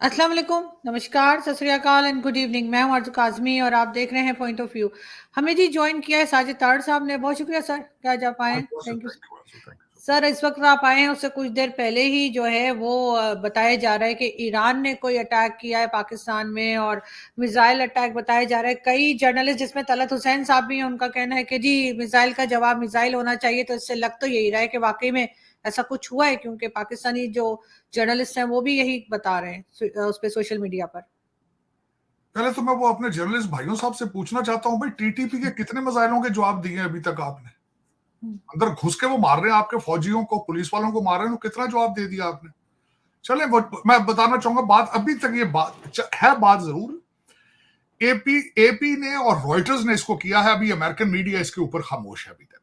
अस्सलाम वालेकुम, नमस्कार, सत श्री अकाल एंड गुड इवनिंग। मैं हूं अर्ज़ काज़मी और आप देख रहे हैं पॉइंट ऑफ व्यू। हमें जी जॉइन किया है साजिद ताड़ साहब ने, बहुत शुक्रिया सर कि आज आप आए हैं। Thank you thank you. Sir. इस वक्त आप आए हैं, उससे कुछ देर पहले ही जो है वो बताया जा रहा है कि ईरान ने कोई अटैक किया है पाकिस्तान में और मिसाइल अटैक बताया जा रहा है। कई जर्नलिस्ट जिसमें तलत हुसैन साहब भी हैं, उनका कहना है कि जी मिसाइल का जवाब मिसाइल होना चाहिए। तो इससे लग तो यही रहा है कि वाकई में ऐसा कुछ हुआ है, क्योंकि पाकिस्तानी जो जर्नलिस्ट हैं वो भी यही बता रहे हैं उस पे सोशल मीडिया पर। पहले तो मैं वो अपने जर्नलिस्ट भाइयों साहब से पूछना चाहता हूं, भाई टीटीपी के कितने मिसाइलों के जवाब दिए हैं अभी तक आपने? हम्म। अंदर घुस के वो मार रहे हैं आपके फौजियों को, पुलिस वालों को मार रहे हैं, तो कितना जवाब दे दिया आपने? चले मैं बताना चाहूंगा बात, अभी तक ये बात है, बात जरूर एपी एपी ने और रॉयटर्स ने इसको किया है। अभी अमेरिकन मीडिया इसके ऊपर खामोश है अभी तक।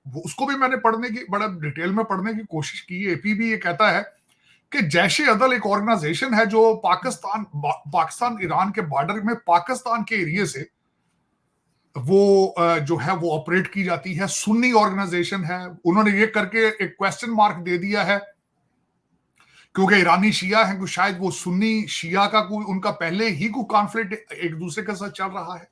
वो उसको भी मैंने पढ़ने की, बड़ा डिटेल में पढ़ने की कोशिश की। एपी भी ये कहता है कि जैश ए अदल एक ऑर्गेनाइजेशन है जो पाकिस्तान ईरान के बॉर्डर में पाकिस्तान के एरिया से वो जो है वो ऑपरेट की जाती है। सुन्नी ऑर्गेनाइजेशन है। उन्होंने ये करके एक क्वेश्चन मार्क दे दिया है क्योंकि ईरानी शिया है, शायद वो सुन्नी शिया का कोई उनका पहले ही कोई कॉन्फ्लिक्ट एक दूसरे के साथ चल रहा है।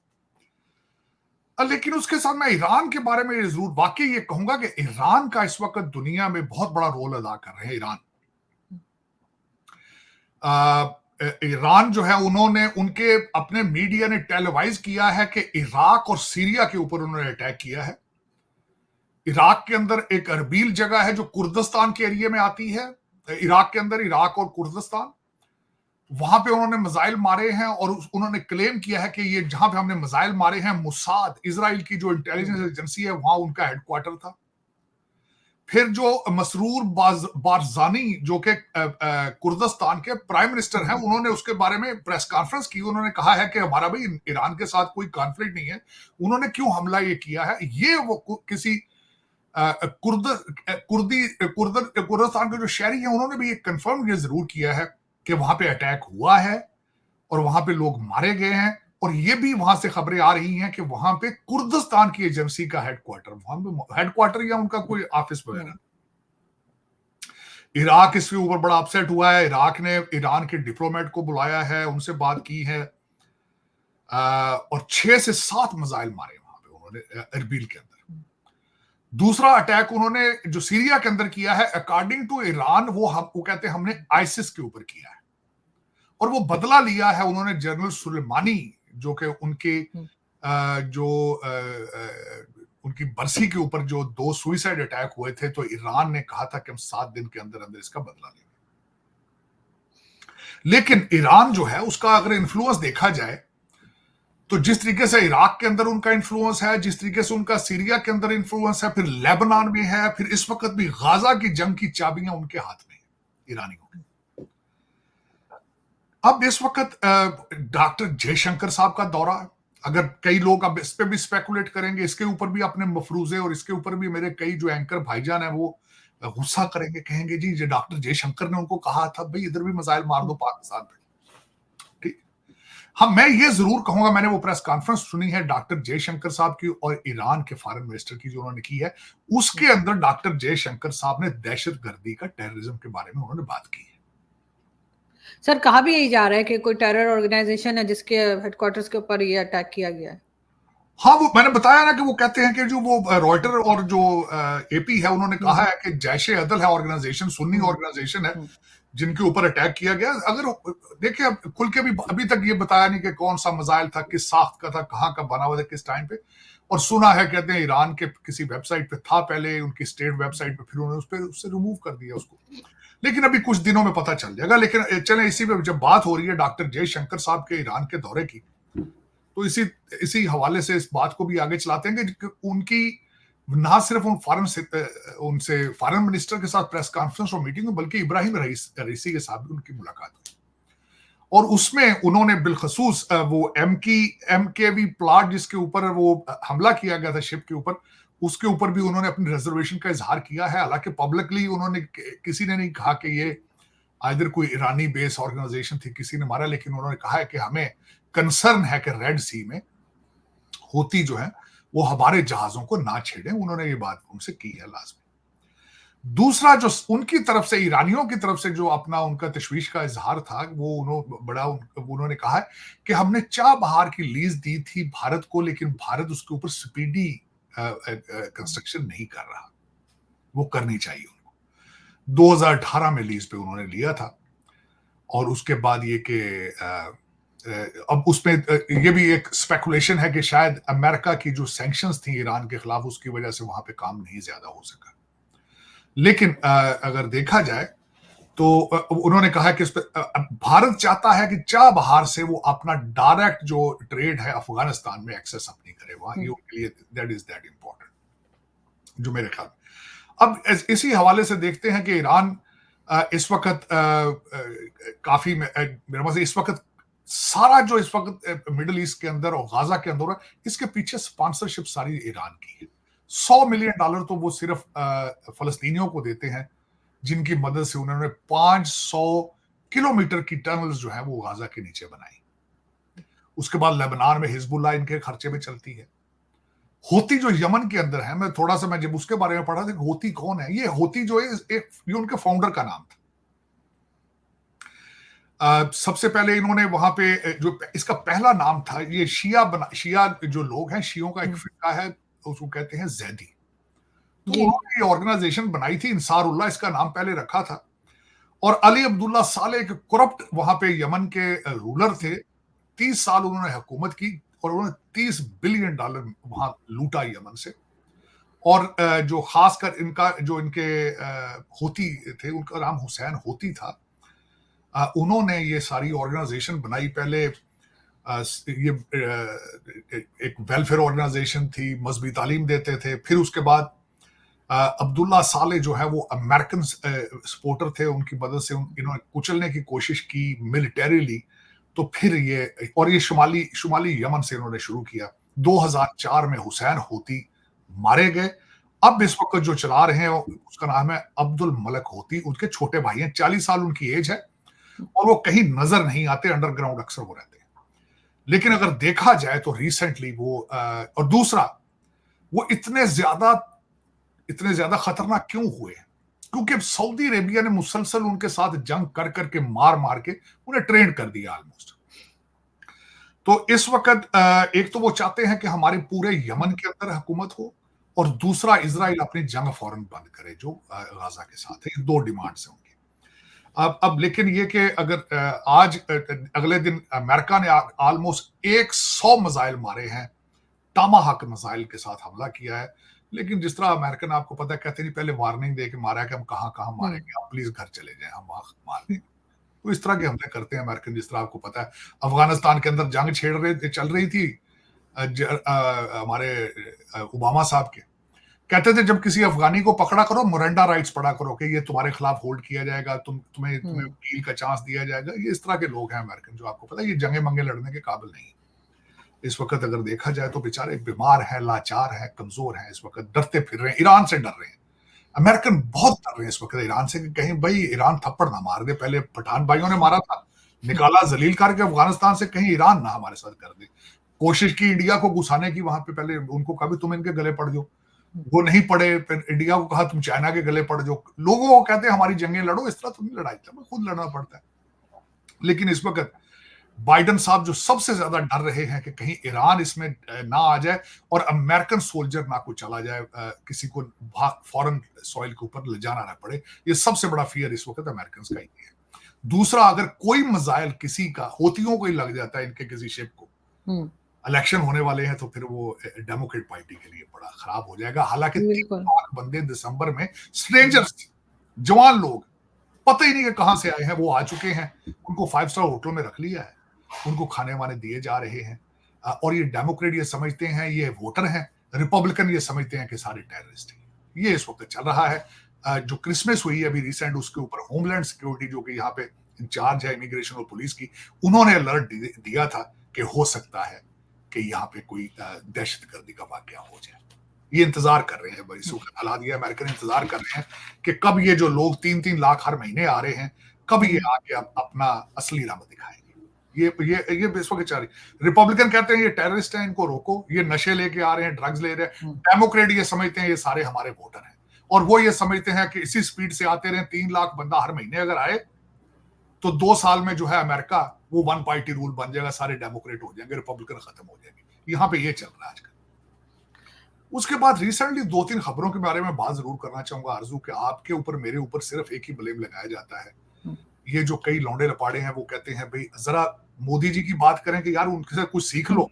लेकिन उसके साथ मैं ईरान के बारे में जरूर वाकई ये कहूंगा कि ईरान का इस वक्त दुनिया में बहुत बड़ा रोल अदा कर रहे हैं। ईरान जो है, उन्होंने उनके अपने मीडिया ने टेलीवाइज किया है कि इराक और सीरिया के ऊपर उन्होंने अटैक किया है। इराक के अंदर एक अरबील जगह है जो कुर्दिस्तान के एरिया में आती है। इराक के अंदर इराक और कुर्दिस्तान, वहां पे उन्होंने मिसाइल मारे हैं और उन्होंने क्लेम किया है कि ये जहां पे हमने मिसाइल मारे हैं, मुसाद इजराइल की जो इंटेलिजेंस एजेंसी है, वहां उनका हेडक्वार्टर था। फिर जो मसरूर बारजानी जो कि कुर्दिस्तान के प्राइम मिनिस्टर हैं, उन्होंने उसके बारे में प्रेस कॉन्फ्रेंस की। उन्होंने कहा है कि हमारा भाई ईरान के साथ कोई कॉन्फ्लिक्ट नहीं है, उन्होंने क्यों हमला ये किया है, ये वो किसी कुर्दिस्तान के जो शहरी हैं उन्होंने भी ये कंफर्म ये जरूर किया है कि वहां पे अटैक हुआ है और वहां पे लोग मारे गए हैं। और ये भी वहां से खबरें आ रही हैं कि वहां पे कुर्दिस्तान की एजेंसी का हेडक्वार्टर, वहां पे हेडक्वार्टर या उनका कोई ऑफिस वगैरह। इराक इसके ऊपर बड़ा अपसेट हुआ है। इराक ने ईरान के डिप्लोमेट को बुलाया है, उनसे बात की है और 6 से 7 मिसाइल मारे वहां पे उन्होंने अरबील के अंदर। दूसरा अटैक उन्होंने जो सीरिया के अंदर किया है, अकॉर्डिंग टू ईरान, वो कहते हैं हमने आइसिस के ऊपर किया है और वो बदला लिया है उन्होंने जनरल सुलेमानी, जो कि उनके जो उनकी बरसी के ऊपर जो 2 सुइसाइड अटैक हुए थे, तो ईरान ने कहा था कि हम 7 दिन के अंदर अंदर इसका बदला लेंगे। लेकिन ईरान जो है उसका अगर इन्फ्लुएंस देखा जाए तो जिस तरीके से इराक के अंदर उनका इन्फ्लुएंस है, जिस तरीके से उनका सीरिया के अंदर इन्फ्लुएंस है, फिर लेबनान में है, फिर इस वक्त भी गाजा की जंग की चाबियां उनके हाथ में है ईरानियों के। अब इस वक्त डॉक्टर जयशंकर साहब का दौरा, अगर कई लोग अब इस पे भी स्पेकुलेट करेंगे, इसके ऊपर भी अपने मफरूजे और इसके ऊपर भी मेरे कई जो एंकर भाईजान है वो गुस्सा करेंगे, कहेंगे जी डॉक्टर जयशंकर ने उनको कहा था भाई इधर भी मिसाइल मार दो पाकिस्तान पे। ठीक। हाँ, मैं ये जरूर कहूंगा, मैंने वो प्रेस कॉन्फ्रेंस सुनी है डॉक्टर जयशंकर साहब की और ईरान के फॉरेन मिनिस्टर की जो उन्होंने की है, उसके अंदर डॉक्टर जयशंकर साहब ने दहशतगर्दी का, टेररिज्म के बारे में उन्होंने बात की है। सर, कहा भी यही जा रहा है कि कोई टेरर ऑर्गेनाइजेशन है जिसके हेडक्वार्टर्स के ऊपर ये अटैक किया गया है। हाँ, वो मैंने बताया ना कि वो कहते हैं कि जो वो रॉयटर और जो एपी है, उन्होंने कहा है कि जैश ए अदल है ऑर्गेनाइजेशन, सुन्नी ऑर्गेनाइजेशन है जिनके ऊपर अटैक किया गया। अगर देखिए, खुल के भी अभी तक ये बताया नहीं कि कौन सा मिसाइल था, किस साख्त का था, कहाँ का बना हुआ था, किस टाइम पे। और सुना है, कहते हैं ईरान के किसी वेबसाइट पे था पहले, उनकी स्टेट वेबसाइट पे, फिर उन्होंने उस पर उससे रिमूव कर दिया उसको। लेकिन अभी कुछ दिनों में पता चल जाएगा। लेकिन चले, इसी में जब बात हो रही है डॉक्टर जयशंकर साहब के ईरान के दौरे की, तो इसी इसी हवाले से इस बात को भी आगे चलाते हैं कि उनकी ना सिर्फ उनसे फॉरेन मिनिस्टर के साथ प्रेस कॉन्फ्रेंस और मीटिंग, बल्कि इब्राहिम रईसी के साथ भी उनकी मुलाकात हुई और उसमें उन्होंने बिलखसूस वो एमकेवी प्लाट जिसके ऊपर वो हमला किया गया था शिप के ऊपर, उसके ऊपर भी उन्होंने अपनी रिजर्वेशन का इजहार किया है। हालांकि पब्लिकली उन्होंने, किसी ने नहीं कहा कि ये आइदर कोई ईरानी बेस ऑर्गेनाइजेशन थी, किसी ने मारा, लेकिन उन्होंने कहा है कि हमें कंसर्न है कि रेड सी में होती जो है वो हमारे जहाजों को ना छेड़े। उन्होंने ये बात उनसे की है लाजमी। दूसरा जो उनकी तरफ से, ईरानियों की तरफ से जो अपना उनका तशवीश का इजहार था, वो उन्होंने कहा है कि हमने चाबहार की लीज दी थी भारत को, लेकिन भारत उसके ऊपर स्पीडी कंस्ट्रक्शन नहीं कर रहा, वो करनी चाहिए उनको। 2018 में लीज पे उन्होंने लिया था, और उसके बाद ये कि अब उसमें ये भी एक स्पेकुलेशन है कि शायद अमेरिका की जो सैंक्शंस थी ईरान के खिलाफ, उसकी वजह से वहां पे काम नहीं ज्यादा हो सका। लेकिन अगर देखा जाए तो उन्होंने कहा कि भारत चाहता है कि चाबहार से वो अपना डायरेक्ट जो ट्रेड है अफगानिस्तान में एक्सेस अपनी करे, वहां ये उनके लिए दैट इंपॉर्टेंट, जो मेरे ख्याल में। अब इसी हवाले से देखते हैं कि ईरान इस वक्त काफी मेरे ख्याल से इस वक्त सारा जो इस वक्त मिडिल ईस्ट के अंदर और गाजा के अंदर, इसके पीछे स्पॉन्सरशिप सारी ईरान की है। $100 मिलियन तो वो सिर्फ फलस्तीनियों को देते हैं, जिनकी मदद से उन्होंने 500 किलोमीटर की टनल्स जो है वो गाजा के नीचे बनाई। उसके बाद लेबनान में हिजबुल्लाह इनके खर्चे में चलती है। होती जो यमन के अंदर है, मैं जब उसके बारे में पढ़ा था, होती कौन है, ये होती जो है ये उनके फाउंडर का नाम था। सबसे पहले इन्होंने वहां पे जो इसका पहला नाम था, ये शिया जो लोग हैं, शियों का एक फिरका है, उसको कहते हैं जैदी। तो उन्होंने ये ऑर्गेनाइजेशन बनाई थी, इंसारुल्लाह इसका नाम पहले रखा था। और अली अब्दुल्ला साले एक करप्ट वहां पे यमन के रूलर थे। 30 साल उन्होंने हुकूमत की और उन्होंने $30 बिलियन वहां लूटा यमन से। और जो खासकर इनके होती थे, उनका नाम हुसैन होती था। उन्होंने ये सारी ऑर्गेनाइजेशन बनाई। पहले ये एक वेलफेयर ऑर्गेनाइजेशन थी, मजहबी तालीम देते थे। फिर उसके बाद अब्दुल्ला साले जो है वो अमेरिकन सपोर्टर थे, उनकी मदद से इन्होंने कुचलने की कोशिश की मिलिटरीली। तो फिर ये शुमाली यमन से इन्होंने शुरू किया। 2004 में हुसैन होती मारे गए। अब इस वक्त जो चला रहे हैं उसका नाम है अब्दुल मलक होती। उनके छोटे भाई हैं, 40 साल उनकी एज है, और वो कहीं नजर नहीं आते, अंडरग्राउंड अक्सर वो रहते हैं। लेकिन अगर देखा जाए तो रिसेंटली वो और दूसरा, वो इतने ज्यादा खतरनाक क्यों हुए? क्योंकि अब सऊदी अरेबिया ने मुसलसल उनके साथ जंग कर करके मार के उन्हें ट्रेन कर दिया ऑलमोस्ट। तो इस वक्त एक तो वो चाहते हैं कि हमारे पूरे यमन के अंदर हुकूमत हो, और दूसरा इजराइल अपनी जंग फौरन बंद करे जो गाजा के साथ है। ये दो डिमांड्स हैं उनकी। अब लेकिन ये कि अगर आज अगले दिन अमेरिका ने ऑलमोस्ट 100 मिसाइल मारे हैं, टामाहाक मिसाइल के साथ हमला किया है। लेकिन जिस तरह अमेरिकन, आपको पता है, कहते नहीं पहले वार्निंग दे के मारा है कि हम कहां मारेंगे, आप प्लीज घर चले जाएं, हम वहां मार देंगे। तो इस तरह के हमले करते हैं अमेरिकन। जिस तरह आपको पता है अफगानिस्तान के अंदर जंग चल रही थी, हमारे ओबामा साहब के कहते थे जब किसी अफगानी को पकड़ा करो, मोरंडा राइट्स पढ़ा करो कि ये तुम्हारे खिलाफ होल्ड किया जाएगा, तुम्हें वकील का चांस दिया जाएगा। ये इस तरह के लोग हैं अमेरिकन, जो आपको पता है ये जंगे मंगे लड़ने के काबिल नहीं। इस वक्त अगर देखा जाए तो बेचारे बीमार हैं, लाचार हैं, कमजोर हैं, इस वक्त डरते फिर रहे हैं, ईरान से डर रहे हैं। अमेरिकन बहुत डर रहे हैं इस वक्त ईरान से कि कहीं भाई ईरान थप्पड़ ना मार दे। पहले पठान भाइयों ने मारा था, निकाला जलील करके अफगानिस्तान से, कहीं ईरान ना हमारे साथ कर दे। कोशिश की इंडिया को घुसाने की वहां पे, पहले उनको कहा तुम इनके गले पड़ जाओ, वो नहीं पड़े। फिर इंडिया को कहा तुम चाइना के गले पड़ जाओ। लोगों को कहते हैं हमारी जंगें लड़ो, इस तरह तो नहीं लड़ाई, खुद लड़ना पड़ता है। लेकिन इस वक्त बाइडन साहब जो सबसे ज्यादा डर रहे हैं कि कहीं ईरान इसमें ना आ जाए और अमेरिकन सोल्जर ना कोई चला जाए, किसी को फॉरेन सॉइल के ऊपर ले जाना ना पड़े। ये सबसे बड़ा फियर इस वक्त अमेरिकन का ही है। दूसरा, अगर कोई मिसाइल किसी का होतियों को ही लग जाता है, इनके किसी शिप को, इलेक्शन होने वाले हैं, तो फिर वो डेमोक्रेट पार्टी के लिए बड़ा खराब हो जाएगा। हालांकि 3 लाख बंदे दिसंबर में, स्ट्रेंजर्स, जवान लोग, पता ही नहीं कि कहां से आए हैं, वो आ चुके हैं। उनको 5 स्टार होटलों में रख लिया है, उनको खाने वाने दिए जा रहे हैं। और ये डेमोक्रेट ये समझते हैं ये वोटर हैं, रिपब्लिकन ये समझते हैं कि सारे टेररिस्ट हैं। ये इस वक्त चल रहा है। जो क्रिसमस हुई है अभी रिसेंट, उसके ऊपर होमलैंड सिक्योरिटी, जो कि यहाँ पे इंचार्ज है इमिग्रेशन और पुलिस की, उन्होंने अलर्ट दिया था कि हो सकता है कि यहाँ पे कोई दहशतगर्दी का वाकया हो जाए। ये इंतजार कर रहे हैं, इस वक्त हालात ये अमेरिकन इंतजार कर रहे हैं कि कब ये जो लोग 3-3 लाख हर महीने आ रहे हैं, कब ये आके अपना असली रंग दिखाएंगे। ये इस वक्त चाह रही। रिपब्लिकन कहते हैं ये टेररिस्ट हैं, इनको रोको, ये नशे लेके आ रहे हैं, ड्रग्स ले रहे हैं। डेमोक्रेट ये समझते हैं ये सारे हमारे वोटर हैं, और वो ये समझते हैं कि इसी स्पीड से आते रहे, 3 लाख बंदा हर महीने अगर आए तो 2 साल में जो है अमेरिका वो वन पार्टी रूल बन जाएगा, सारे डेमोक्रेट हो जाएंगे, रिपब्लिकन खत्म हो जाएंगे। यहाँ पे ये चल रहा है आजकल। उसके बाद रिसेंटली 2-3 खबरों के बारे में बात जरूर करना चाहूंगा आरजू, कि आपके ऊपर मेरे ऊपर सिर्फ एक ही ब्लेम लगाया जाता है। ये जो कई लौंडे लपाड़े हैं वो कहते हैं भाई जरा मोदी जी की बात करें कि यार उनसे कुछ सीख लो,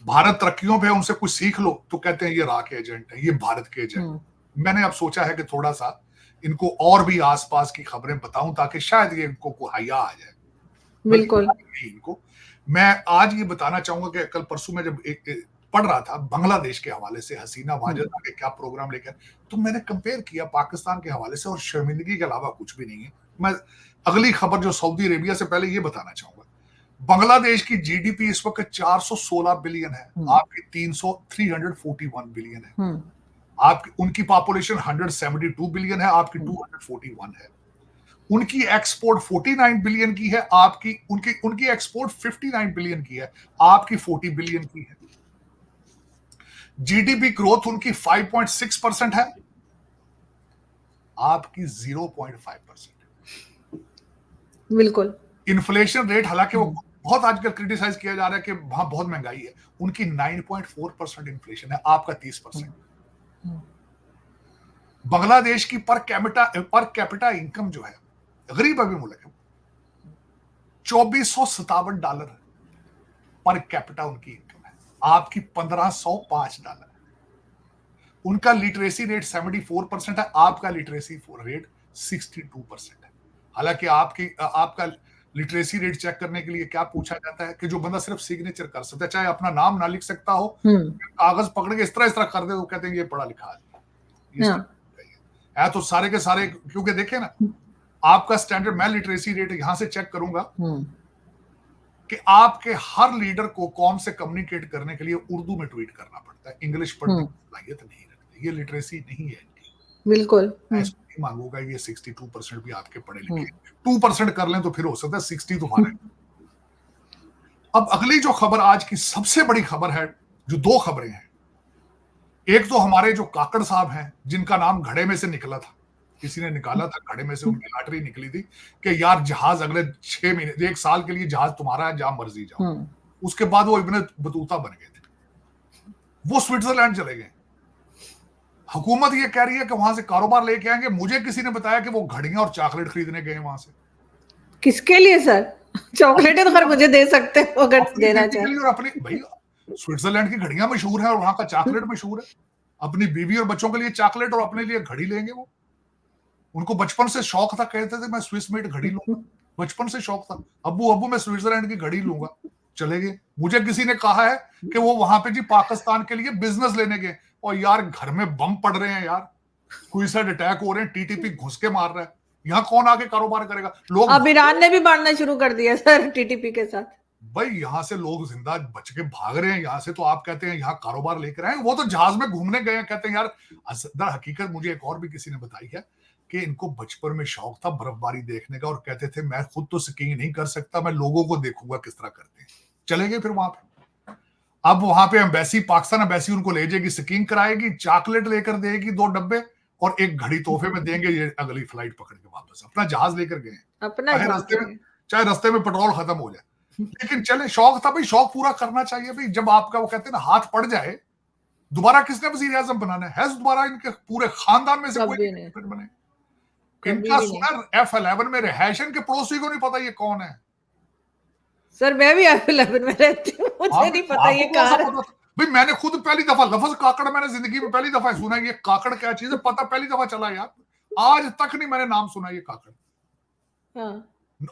भारत तरक्कियों पे उनसे कुछ सीख लो, तो कहते हैं ये रा के एजेंट है, ये भारत के एजेंट। मैंने अब सोचा है कि थोड़ा सा इनको और भी आसपास की खबरें बताऊं ताकि शायद ये इनको को हया आ जाए। बिल्कुल। इनको मैं आज ये बताना चाहूंगा कि कल परसों में जब एक पढ़ रहा था बांग्लादेश के हवाले से, हसीना माजदा के क्या प्रोग्राम लेकर, तो मैंने कंपेयर किया पाकिस्तान के हवाले से, और शर्मिंदगी के अलावा कुछ भी नहीं है। मैं अगली खबर जो सऊदी अरेबिया से पहले ये बताना चाहूंगा, बांग्लादेश की जीडीपी इस वक्त 416 बिलियन है, आपकी 341 बिलियन है। आपकी उनकी पॉपुलेशन 172 बिलियन है, आपकी 241 है। उनकी एक्सपोर्ट 49 बिलियन की है, आपकी उनकी एक्सपोर्ट 59 बिलियन की है, आपकी 40 बिलियन की है। जीडीपी ग्रोथ उनकी 5.6% है, आपकी 0.5%। बिल्कुल। इन्फ्लेशन रेट, हालांकि वो बहुत आजकल क्रिटिसाइज किया जा रहा है कि वहां बहुत महंगाई है, उनकी 9.4% इन्फ्लेशन है, आपका 30%। बांग्लादेश की पर कैपिटा इनकम जो है, गरीब अभी मुल्क है, $2457 पर कैपिटा उनकी इनकम है, आपकी $1505। उनका लिटरेसी रेट 74% है, आपका लिटरेसी रेट 62% है। हालांकि आपका लिटरेसी रेट चेक करने के लिए क्या पूछा जाता है कि जो बंदा सिर्फ सिग्नेचर कर सकता है, चाहे अपना नाम ना लिख सकता हो, कागज पकड़ के इस तरह कर दे, वो कहते हैं ये पढ़ा लिखा है। तो सारे के सारे, क्योंकि देखे ना आपका स्टैंडर्ड, मैं लिटरेसी रेट यहां से चेक करूंगा कि आपके हर लीडर को कौम से कम्युनिकेट करने के लिए उर्दू में ट्वीट करना पड़ता है, इंग्लिश पढ़ने की सलाहियत नहीं रखते, ये लिटरेसी नहीं है इनकी। बिल्कुल। मैं इसको नहीं मांगूंगा ये 62% भी आपके पढ़े लिखे, 2% कर लें तो फिर हो सकता है, 60 तो हमारे। अब अगली जो खबर आज की सबसे बड़ी खबर है, जो 2 खबरें हैं, एक तो हमारे जो काकड़ साहब हैं जिनका नाम घड़े में से निकला था, किसी ने निकाला था घड़े में से, उनकी लॉटरी निकली थी कि यार जहाज अगले 6 महीने 1 साल के लिए जहाज तुम्हारा है, जहां मर्जी जाओ। उसके बाद वो इब्ने बतूता बन गए थे, वो स्विट्जरलैंड चले गए। हुकूमत ये कह रही है कि वहां से कारोबार लेके आएंगे। मुझे किसी ने बताया कि वो घड़ियां और चॉकलेट खरीदने गए वहां से। किसके लिए सर? चॉकलेट तो खैर मुझे दे सकते हो अगर देना चाहे। और अपनी भाई स्विट्जरलैंड की घड़ियां मशहूर है और वहां का चॉकलेट मशहूर है। अपनी बीवी और बच्चों के लिए चॉकलेट और अपने लिए घड़ी लेंगे। वो उनको बचपन से शौक था, कहते थे मैं स्विस मेड घड़ी लूंगा, बचपन से शौक था, अब्बू मैं स्विट्जरलैंड की घड़ी लूंगा, चले गए। मुझे किसी ने कहा है कि वो वहां पे जी पाकिस्तान के लिए बिजनेस लेने गए, और यार घर में बम पड़ रहे हैं यार, सुसाइड अटैक हो रहे हैं, टीटीपी घुस के मार रहा है, यहाँ कौन आके कारोबार करेगा? लोग अब ईरान ने भी मारना शुरू कर दिया सर टीटीपी के साथ। भाई यहाँ से लोग जिंदा बच के भाग रहे हैं यहाँ से, तो आप कहते हैं यहाँ कारोबार लेकर आए। वो तो जहाज में घूमने गए हैं, कहते हैं यार दर हकीकत मुझे एक और भी किसी ने बताई है कि इनको बचपन में शौक था बर्फबारी देखने का, और कहते थे मैं खुद तो स्कीइंग नहीं कर सकता, मैं लोगों को देखूंगा किस तरह करते हैं। चले गए फिर वहां पे। अब वहां पे एम्बेसी, पाकिस्तान एम्बेसी उनको ले जाएगी, स्कीइंग कराएगी, चॉकलेट लेकर देगी 2 डब्बे और एक घड़ी तोहफे में देंगे, ये अगली फ्लाइट पकड़ के वापस अपना जहाज लेकर गए, चाहे रास्ते में पेट्रोल खत्म हो जाए, लेकिन चले, शौक था भाई, शौक पूरा करना चाहिए भाई। जब आपका वो कहते हैं ना हाथ पड़ जाए, दोबारा किसने वजीर आजम बनाना है? दोबारा इनके पूरे खानदान में से कोई नहीं बने। इनका सुना F11 में रहायशन के पड़ोसी को नहीं पता ये कौन है। सर मैं भी F11 में रहती हूँ, मुझे नहीं पता ये कहाँ है। भाई मैंने खुद पहली दफा लफ्ज काकड़ मैंने जिंदगी में पहली दफा सुना, ये काकड़ क्या चीज है पता पहली दफा चला यार, आज तक नहीं मैंने नाम सुना ये काकड़।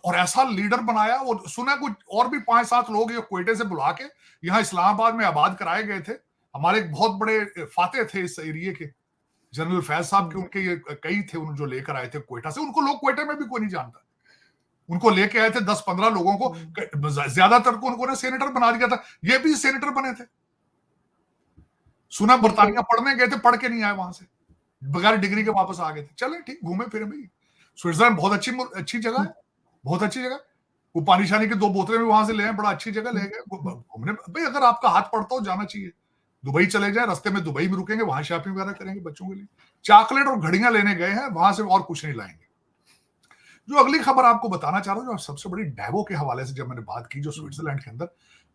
और ऐसा लीडर बनाया। वो सुना कुछ और भी 5-7 लोग ये क्वेटे से बुला के यहाँ इस्लामाबाद में आबाद कराए गए थे। हमारे एक बहुत बड़े फाते थे इस एरिए के, जनरल फैज साहब के, उनके ये कई थे उन जो लेकर आए थे क्वेटा से। उनको लोग क्वेटे में भी कोई नहीं जानता, उनको लेके आए थे 10-15 लोगों को, ज्यादातर को उन्होंने सेनेटर बना दिया था। ये भी सेनेटर बने थे। सुना बरतानिया पढ़ने गए थे, पढ़ के नहीं आए वहां से, बगैर डिग्री के वापस आ गए थे। चले ठीक, घूमे फिरे भाई। स्विट्जरलैंड बहुत अच्छी जगह है, बहुत अच्छी जगह। वो पानी शानी की 2 बोतलें भी वहां से ले आए, बड़ा अच्छी जगह ले गए घूमने। भाई अगर आपका हाथ पड़ता हो जाना चाहिए, दुबई चले जाए, रास्ते में दुबई में रुकेंगे, वहां शॉपिंग वगैरह करेंगे बच्चों के लिए, चॉकलेट और घड़ियां लेने गए हैं वहां से, और कुछ नहीं लाएंगे। जो अगली खबर आपको बताना चाह रहा हूं, जो सबसे बड़ी डैवो के हवाले से जब मैंने बात की, जो स्विट्जरलैंड के अंदर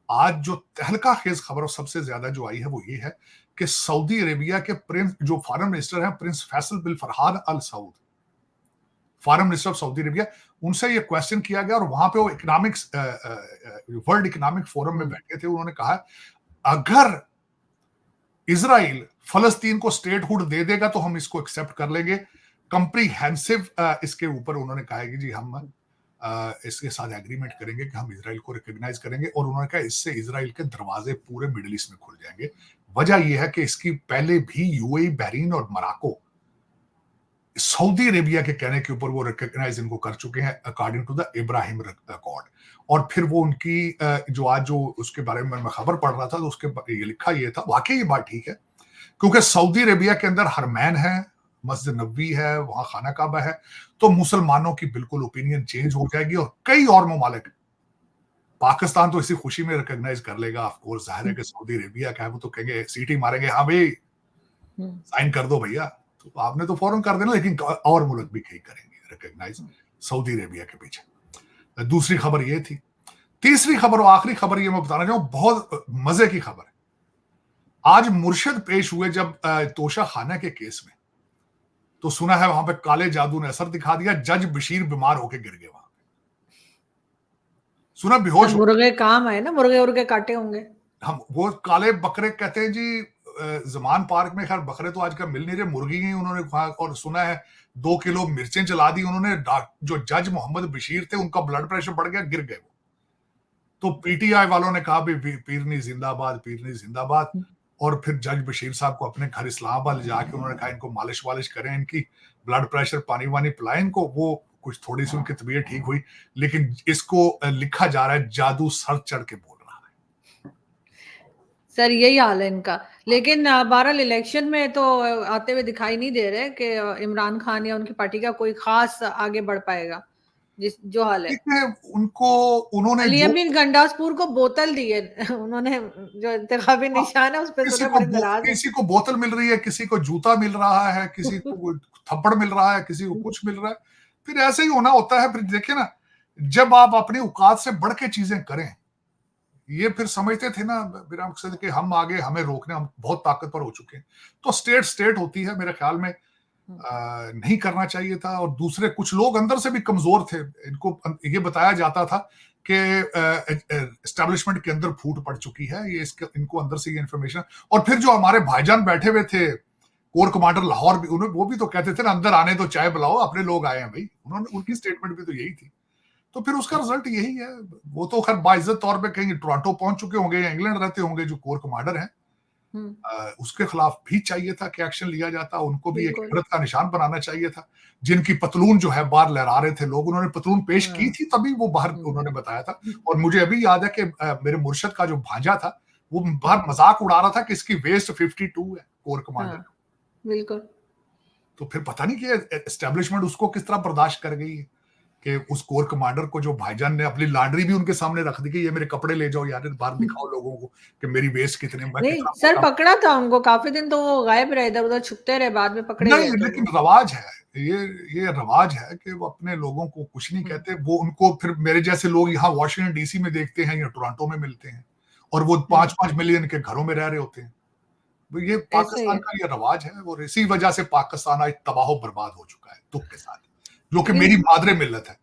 आज जो तहलका खेज खबर और सबसे ज्यादा जो आई है वो ये है कि सऊदी अरेबिया के प्रिंस, जो फॉरेन मिनिस्टर हैं, prince Faisal bin Farhan Al Saud, foreign minister of Saudi Arabia, उनसे ये क्वेश्चन किया गया और वहां पे वो इकोनॉमिक्स, वर्ल्ड इकोनॉमिक फोरम में बैठे थे। उन्होंने कहा अगर इजराइल फलस्तीन को स्टेटहुड दे देगा तो हम इसको एक्सेप्ट कर लेंगे, कंप्रीहेंसिव इसके ऊपर उन्होंने कहा है कि जी हम इसके साथ एग्रीमेंट करेंगे कि हम इजराइल को रिकॉग्नाइज करेंगे, और उन्होंने कहा इससे इजराइल के दरवाजे पूरे मिडिल ईस्ट में खुल जाएंगे। वजह यह है कि इसकी पहले भी यूएई, बहरीन और मोरक्को सऊदी अरेबिया के कहने के ऊपर वो रिकॉग्नाइज इनको कर चुके हैं according to the Ibrahim accord. और फिर वो उनकी जो आज जो उसके बारे में मैं खबर पढ़ रहा था तो उसके ये लिखा ये था, वाकई ये बात ठीक है, क्योंकि सऊदी अरेबिया के अंदर हरमैन है, मस्जिद नबवी है, वहां खाना काबा है, तो मुसलमानों की बिल्कुल ओपिनियन चेंज हो जाएगी। और कई और ममालिक, पाकिस्तान तो इसी खुशी में रिकॉग्नाइज कर लेगा, ऑफ कोर्स जाहिर है कि सऊदी अरेबिया का है, वो तो कहेंगे, सीटी मारेंगे, हाँ भाई साइन कर दो भैया, तो आपने तो फौरन कर देना, लेकिन और मुल्क भी कहीं करेंगे रिकॉग्नाइज सऊदी अरेबिया के पीछे। दूसरी खबर ये थी। तीसरी खबर और आखिरी खबर ये मैं बताना चाहूं, बहुत मजे की खबर है। आज मुर्शद पेश हुए जब तोशा खाना के केस में, तो सुना है वहां पे काले जादू ने असर दिखा दिया, जज बशीर बीमार होकर गिर गए वहां पे, सुना बेहोश। मुर्गे काम आए ना, मुर्गे उर्गे काटे होंगे। हम वो काले बकरे कहते हैं जी, जमान पार्क में, खैर बकरे तो आजकल मिल नहीं रहे, मुर्गी ही उन्होंने खा, और सुना है 2 किलो मिर्चें जला दी उन्होंने। जो जज मोहम्मद बशीर थे उनका ब्लड प्रेशर बढ़ गया, गिर गए वो। तो पीटीआई वालों ने कहा भी पीरनी जिंदाबाद, पीरनी जिंदाबाद। और फिर जज बशीर साहब को अपने घर इस्लामाबाद ले जाके उन्होंने कहा इनको मालिश वालिश करें, इनकी ब्लड प्रेशर, पानी वानी पिलाएं इनको। वो कुछ थोड़ी सी उनकी तबीयत ठीक हुई, लेकिन इसको लिखा जा रहा है जादू सर चढ़ के बोल रहा है। सर यही हाल है इनका। लेकिन बहरहाल इलेक्शन में तो आते हुए दिखाई नहीं दे रहे कि इमरान खान या उनकी पार्टी का कोई खास आगे बढ़ पाएगा, जिस जो हाल है। उनको उन्होंने अली अमीन गंडासपुर को बोतल दी है उन्होंने, जो इंतखाबी निशान है उस पर सुना बड़े नाराज है। किसी को बोतल मिल रही है, किसी को जूता मिल रहा है, किसी को थप्पड़ मिल रहा है, किसी को कुछ मिल रहा है। फिर ऐसे ही होना होता है। फिर देखिए ना, जब आप अपनी औकात से बढ़ के चीजें करें, ये फिर समझते थे ना मेरा मकसद कि हम आगे, हमें रोकने, हम बहुत ताकतवर हो चुके हैं। तो स्टेट होती है मेरे ख्याल में, नहीं करना चाहिए था। और दूसरे कुछ लोग अंदर से भी कमजोर थे, इनको ये बताया जाता था कि एस्टेब्लिशमेंट के अंदर फूट पड़ चुकी है, ये इनको अंदर से ये इंफॉर्मेशन। और फिर जो हमारे भाईजान बैठे हुए थे, कोर कमांडर लाहौर भी, उन्होंने वो भी तो कहते थे ना, अंदर आने तो चाय बुलाओ, अपने लोग आए हैं भाई। उन्होंने, उनकी स्टेटमेंट भी तो यही थी। तो फिर उसका रिजल्ट यही है। वो तो खैर बाइज्जत तौर पे कहीं टोरंटो पहुंच चुके होंगे या इंग्लैंड रहते होंगे, जो कोर कमांडर हैं। उसके खिलाफ भी चाहिए था कि एक्शन लिया जाता, उनको भी एक इबरत का निशान बनाना चाहिए था। जिनकी पतलून जो है बाहर लहरा रहे थे लोग, उन्होंने पतलून पेश की थी, तभी वो बाहर उन्होंने बताया था। और मुझे अभी याद है कि मेरे मुर्शद का जो भांजा था, वो बाहर मजाक उड़ा रहा था कि इसकी वेस्ट 52 है, कोर कमांडर। बिल्कुल। तो फिर पता नहीं कि एस्टेब्लिशमेंट उसको किस तरह बर्दाश्त कर गई कि उस कोर कमांडर को, जो भाईजान ने अपनी लॉन्ड्री भी उनके सामने रख दी कि ये मेरे कपड़े ले जाओ यार, बाहर दिखाओ लोगों को कि मेरी वेस्ट कितने। नहीं सर, पकड़ा था उनको, काफी दिन तो वो गायब रहे, इधर उधर छुपते रहे, बाद में पकड़े गए। नहीं, लेकिन रवाज है, ये रवाज है कि वो अपने लोगों को कुछ नहीं कहते। वो उनको फिर मेरे जैसे लोग यहाँ वॉशिंगटन डीसी में देखते हैं या टोरंटो में मिलते हैं, और वो 5-5 मिलियन के घरों में रह रहे होते हैं। ये पाकिस्तान का ये रवाज है, और इसी वजह से पाकिस्तान आज तबाह बर्बाद हो चुका है, दुख के साथ। जो कि मेरी मादरे मिल्लत है,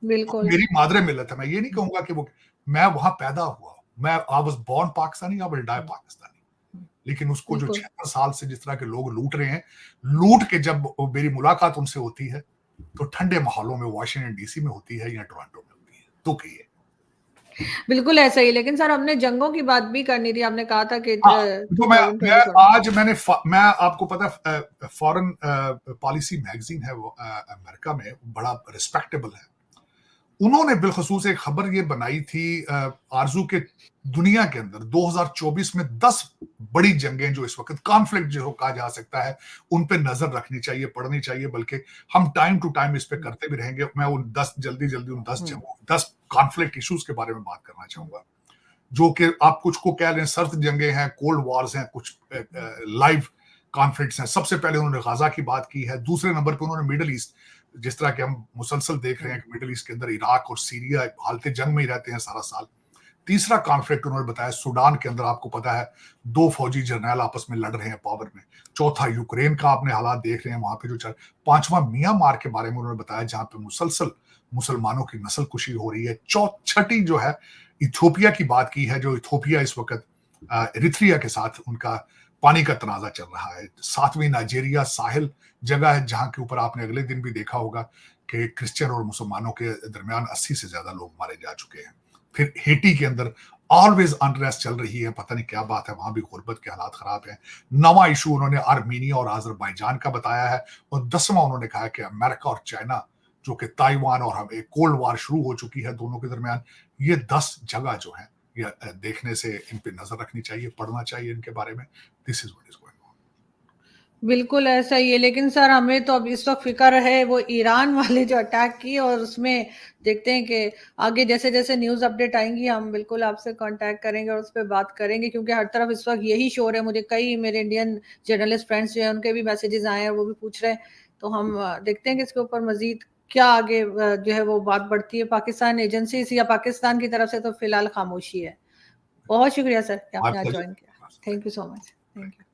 बिल्कुल मेरी मादरे मिल्लत है। मैं ये नहीं कहूंगा कि वो, मैं वहां पैदा हुआ, मैं I was born Pakistani, I will die Pakistani. लेकिन उसको जो 76 साल से जिस तरह के लोग लूट रहे हैं, लूट के जब मेरी मुलाकात उनसे होती है तो ठंडे माहौलों में वॉशिंगटन डीसी में होती है या टोरंटो में होती है, दुख ये। बिल्कुल ऐसा ही। लेकिन सर हमने जंगों की बात भी करनी थी, आपने कहा था कि तो मैं आपको पता है, फॉरेन पॉलिसी मैगजीन है वो अमेरिका में, बड़ा रिस्पेक्टेबल है। उन्होंने बिलखसूस एक खबर ये बनाई थी, आरजू के दुनिया के अंदर 2024 में 10 बड़ी जंगें जो इस वक्त कॉन्फ्लिक्ट जो कहा जा सकता है, उन पे नजर रखनी चाहिए, पढ़नी चाहिए, बल्कि हम टाइम टू टाइम इस पे करते भी रहेंगे। मैं उन 10 जल्दी उन 10 कॉन्फ्लिक्ट इश्यूज के बारे में बात करना चाहूंगा। जो कि आप कुछ को कह लें सर्द जंगें हैं, कोल्ड वॉर्स हैं, कुछ लाइव कॉन्फ्लिक्ट्स हैं। सबसे पहले उन्होंने गाजा की बात की है, दूसरे नंबर पे उन्होंने मिडल ईस्ट, जिस तरह के हम मुसलसल देख रहे हैं कि मिडल ईस्ट के अंदर इराक और सीरिया हालत जंग में ही रहते हैं सारा साल। तीसरा कॉन्फ्लिक्ट उन्होंने बताया सूडान के अंदर, आपको पता है 2 फौजी जर्नैल आपस में लड़ रहे हैं पावर में। चौथा यूक्रेन का आपने हालात देख रहे हैं वहां पे जो चल। पांचवा म्यांमार के बारे में उन्होंने बताया जहां पे मुसलसल मुसलमानों की नस्लकुशी हो रही है। छठी जो है इथियोपिया की बात की है, जो इथियोपिया इस वक्त इरिथ्रिया के साथ उनका पानी का तनाजा चल रहा है। सातवीं नाइजीरिया साहिल जगह है जहां के ऊपर आपने अगले दिन भी देखा होगा कि क्रिश्चियन और मुसलमानों के दरमियान 80 से ज्यादा लोग मारे जा चुके हैं। फिर हेटी के अंदर ऑलवेज अनरेस्ट चल रही है, पता नहीं क्या बात है, वहां भी गुर्बत के हालात खराब हैं। नवा इशू उन्होंने आर्मीनिया और अजरबैजान का बताया है। और 10वां उन्होंने कहा कि अमेरिका और चाइना, जो कि ताइवान और हम एक कोल्ड वार शुरू हो चुकी है दोनों के दरमियान, ये 10 जगह जो है ये देखने से इन पे नजर रखनी चाहिए, पढ़ना चाहिए इनके बारे में। This is what is going on. बिल्कुल ऐसा ही है, लेकिन सर हमें तो अब इस वक्त फिक्र है वो ईरान वाले जो अटैक की, और उसमें देखते हैं कि आगे जैसे जैसे न्यूज़ अपडेट आएंगी हम बिल्कुल आपसे कांटेक्ट करेंगे और उस पर बात करेंगे, क्योंकि हर तरफ इस वक्त यही शोर है। मुझे कई मेरे इंडियन जर्नलिस्ट फ्रेंड्स जो हैं उनके भी मैसेजेस आए हैं और वो भी पूछ रहे हैं। तो हम देखते हैं कि इसके ऊपर मजीद क्या आगे जो है वो बात बढ़ती है। पाकिस्तान एजेंसी या पाकिस्तान की तरफ से तो फिलहाल खामोशी है। बहुत शुक्रिया सर कि माय आपने आज प्लेजर। ज्वाइन किया। Thank you so much. Thank you.